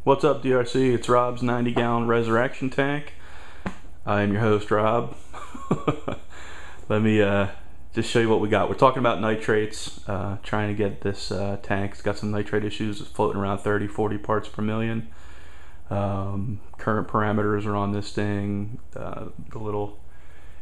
What's up, DRC? It's Rob's 90-gallon Ressurection tank. I am your host, Rob. Let me just show you what we got. We're talking about nitrates, trying to get this tank. It's got some nitrate issues. It's floating around 30-40 parts per million. Current parameters are on this thing. The little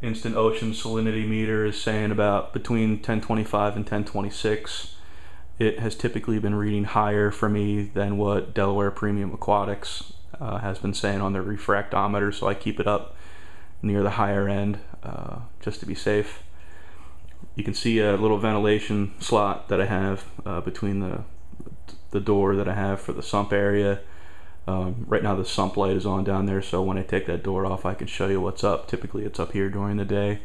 instant ocean salinity meter is saying about between 1025 and 1026. It has typically been reading higher for me than what Delaware Premium Aquatics has been saying on their refractometer, so I keep it up near the higher end just to be safe. You can see a little ventilation slot that I have between the door that I have for the sump area. Right now the sump light is on down there, so when I take that door off I can show you what's up. Typically it's up here during the day,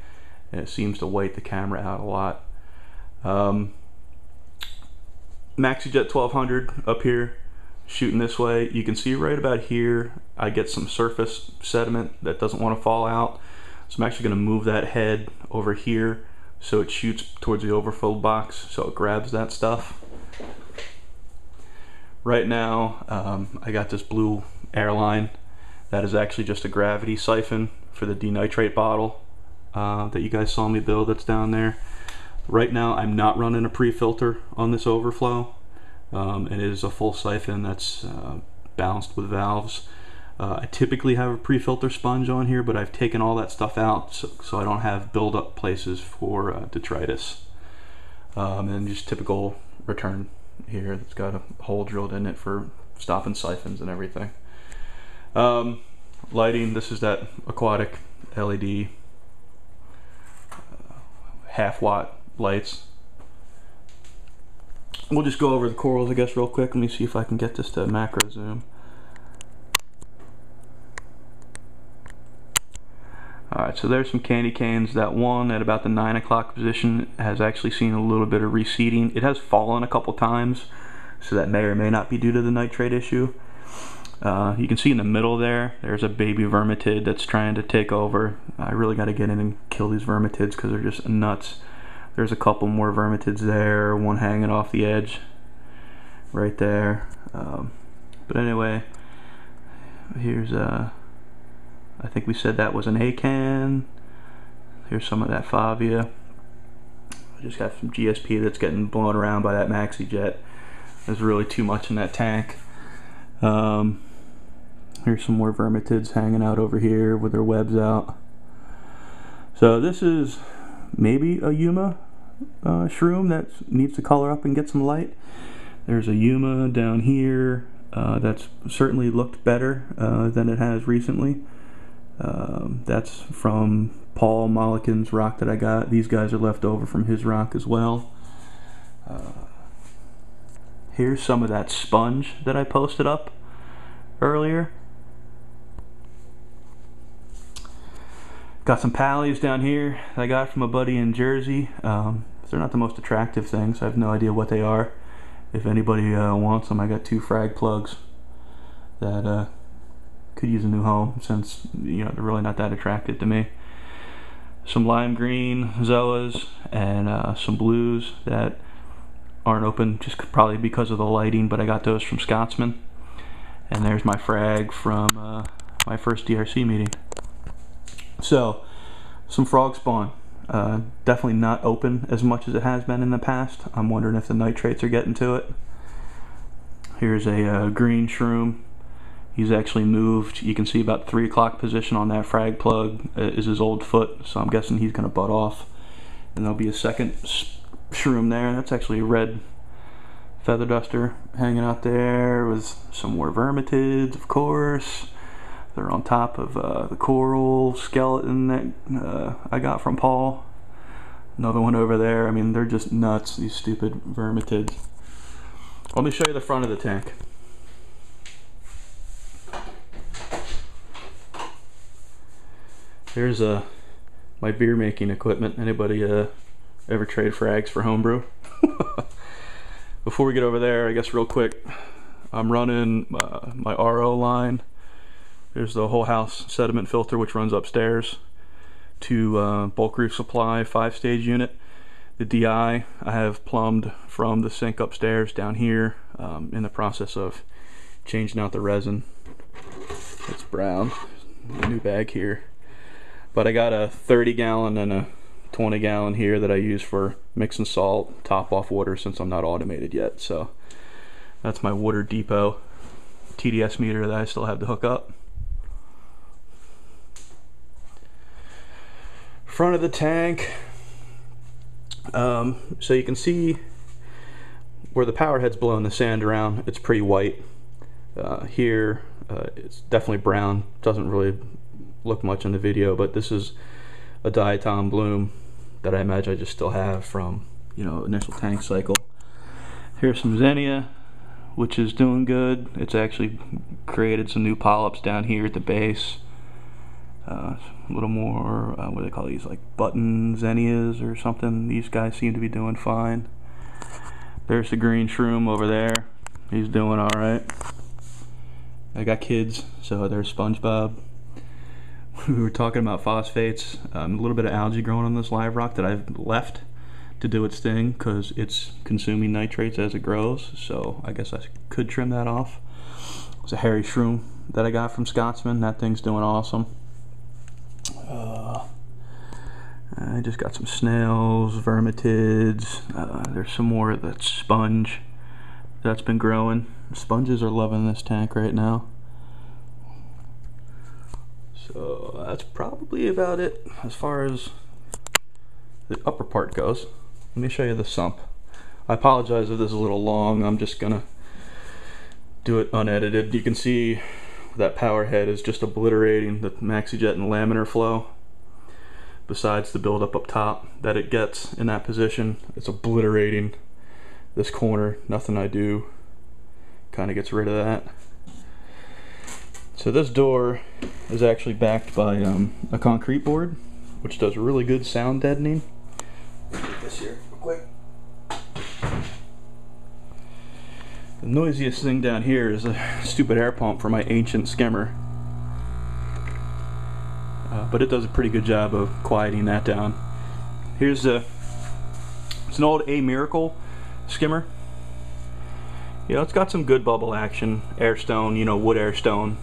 and it seems to white the camera out a lot. MaxiJet 1200 up here shooting this way. You can see right about here I get some surface sediment that doesn't want to fall out, so I'm actually going to move that head over here so it shoots towards the overflow box so it grabs that stuff. Right now I got this blue airline that is actually just a gravity siphon for the denitrate bottle that you guys saw me build that's down there. Right now I'm not running a pre-filter on this overflow. It is a full siphon that's balanced with valves. I typically have a pre-filter sponge on here, but I've taken all that stuff out so I don't have build-up places for detritus. And just typical return here. It's got a hole drilled in it for stopping siphons and everything. Lighting, this is that aquatic LED half-watt lights. We'll just go over the corals, I guess, real quick. Let me see if I can get this to macro zoom. Alright, so there's some candy canes. That one at about the 9 o'clock position has actually seen a little bit of reseeding. It has fallen a couple times, so that may or may not be due to the nitrate issue. You can see in the middle there's a baby vermitid that's trying to take over. I really got to get in and kill these vermitids because they're just nuts. There's a couple more vermitids there, one hanging off the edge right there. But anyway, here's I think we said that was an acan. Here's some of that Favia. I just got some GSP that's getting blown around by that MaxiJet. There's really too much in that tank. Here's some more vermitids hanging out over here with their webs out. So this is maybe a Yuma shroom that needs to color up and get some light. There's a Yuma down here that's certainly looked better than it has recently. That's from Paul Mollican's rock that I got. These guys are left over from his rock as well. Here's some of that sponge that I posted up earlier. Got some pallies down here I got from a buddy in Jersey. They're not the most attractive things. I have no idea what they are. If anybody wants them, I got 2 frag plugs that could use a new home, since they're really not that attractive to me. Some lime green zoas and some blues that aren't open just probably because of the lighting, but I got those from Scotsman. And there's my frag from my first DRC meeting. So, some frog spawn. Definitely not open as much as it has been in the past. I'm wondering if the nitrates are getting to it. Here's a green shroom. He's actually moved. You can see about 3 o'clock position on that frag plug is his old foot, so I'm guessing he's going to butt off. And there'll be a second shroom there. That's actually a red feather duster hanging out there with some more vermitids, of course. They're on top of the coral skeleton that I got from Paul. Another one over there. I mean, they're just nuts, these stupid vermitids. Let me show you the front of the tank. Here's my beer making equipment. Anybody ever trade frags for homebrew? Before we get over there, I guess real quick, I'm running my RO line. There's the whole house sediment filter, which runs upstairs to bulk reef supply 5-stage unit. The DI I have plumbed from the sink upstairs down here, in the process of changing out the resin. It's brown. New bag here. But I got a 30-gallon and a 20-gallon here that I use for mixing salt, top off water, since I'm not automated yet. So that's my water depot TDS meter that I still have to hook up. Front of the tank, so you can see where the power head's blowing the sand around. It's pretty white. Here it's definitely brown. Doesn't really look much in the video, but this is a diatom bloom that I imagine I just still have from, you know, initial tank cycle. Here's some zinnia, which is doing good. It's actually created some new polyps down here at the base. A little more, what do they call these, like button zinnias or something. These guys seem to be doing fine. There's the green shroom over there. He's doing alright. I got kids, so there's SpongeBob. We were talking about phosphates. A little bit of algae growing on this live rock that I've left to do its thing because it's consuming nitrates as it grows, so I guess I could trim that off. It's a hairy shroom that I got from Scotsman. That thing's doing awesome. I just got some snails, vermitids. There's some more of that sponge that's been growing. Sponges are loving this tank right now. So that's probably about it as far as the upper part goes. Let me show you the sump. I apologize if this is a little long. I'm just gonna do it unedited. You can see that power head is just obliterating the MaxiJet and laminar flow. Besides the buildup up top that it gets in that position, it's obliterating this corner. Nothing I do kind of gets rid of that. So this door is actually backed by a concrete board, which does really good sound deadening. Get this here real quick. The noisiest thing down here is a stupid air pump for my ancient skimmer. But it does a pretty good job of quieting that down. Here's it's an old A Miracle skimmer. You know, it's got some good bubble action, airstone, you know, wood airstone.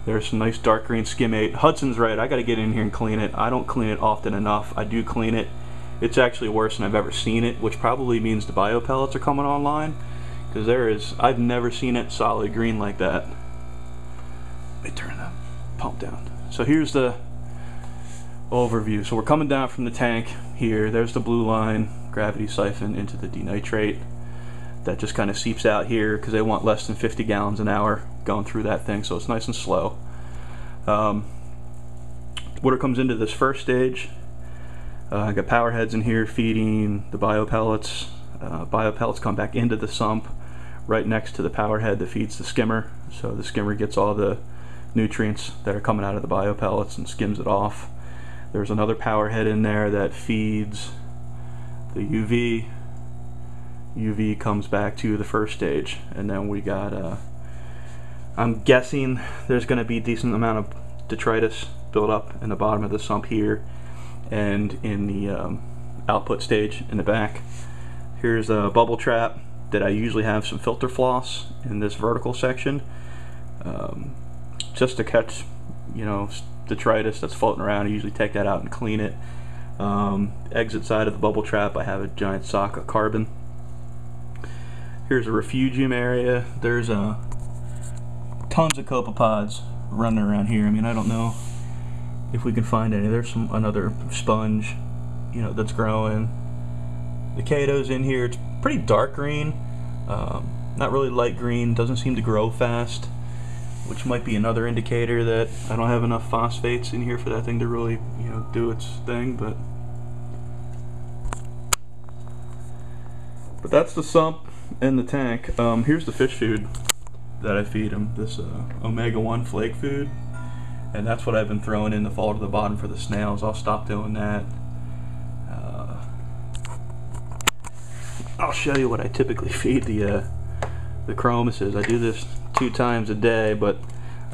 There's some nice dark green skimmate. Hudson's right, I gotta get in here and clean it. I don't clean it often enough. I do clean it. It's actually worse than I've ever seen it, which probably means the bio pellets are coming online, because I've never seen it solid green like that. Let me turn the pump down. So here's the overview. So we're coming down from the tank here. There's the blue line, gravity siphon into the denitrate. That just kind of seeps out here because they want less than 50 gallons an hour going through that thing, so it's nice and slow. Water comes into this first stage. I got power heads in here feeding the bio pellets. Bio pellets come back into the sump right next to the power head that feeds the skimmer. So the skimmer gets all the nutrients that are coming out of the bio pellets and skims it off. There's another power head in there that feeds the UV. UV comes back to the first stage, and then we got I'm guessing there's going to be a decent amount of detritus built up in the bottom of the sump here and in the output stage in the back. Here's a bubble trap that I usually have some filter floss in this vertical section, just to catch, you know, detritus that's floating around. I usually take that out and clean it. Exit side of the bubble trap, I have a giant sock of carbon. Here's a refugium area. There's tons of copepods running around here. I mean, I don't know if we can find any. There's another sponge, you know, that's growing. The Cato's in here. It's pretty dark green, not really light green. Doesn't seem to grow fast, which might be another indicator that I don't have enough phosphates in here for that thing to really, you know, do its thing. But that's the sump and the tank. Here's the fish food that I feed them. This omega-1 flake food, and that's what I've been throwing in the fall to the bottom for the snails. I'll stop doing that. I'll show you what I typically feed the chromuses. I do this 2 times a day, but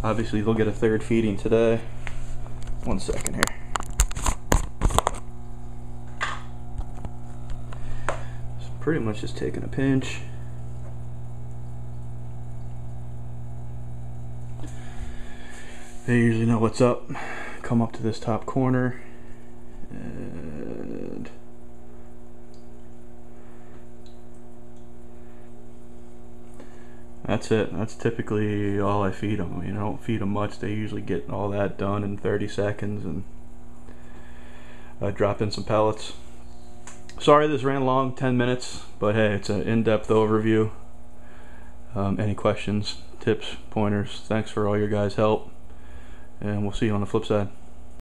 obviously they'll get a 3rd feeding today. 1 second here. So pretty much just taking a pinch. They usually know what's up. Come up to this top corner and that's it. That's typically all I feed them. I mean, I don't feed them much. They usually get all that done in 30 seconds, and I drop in some pellets. Sorry this ran long, 10 minutes, but hey, it's an in-depth overview. Any questions, tips, pointers, thanks for all your guys' help, and we'll see you on the flip side.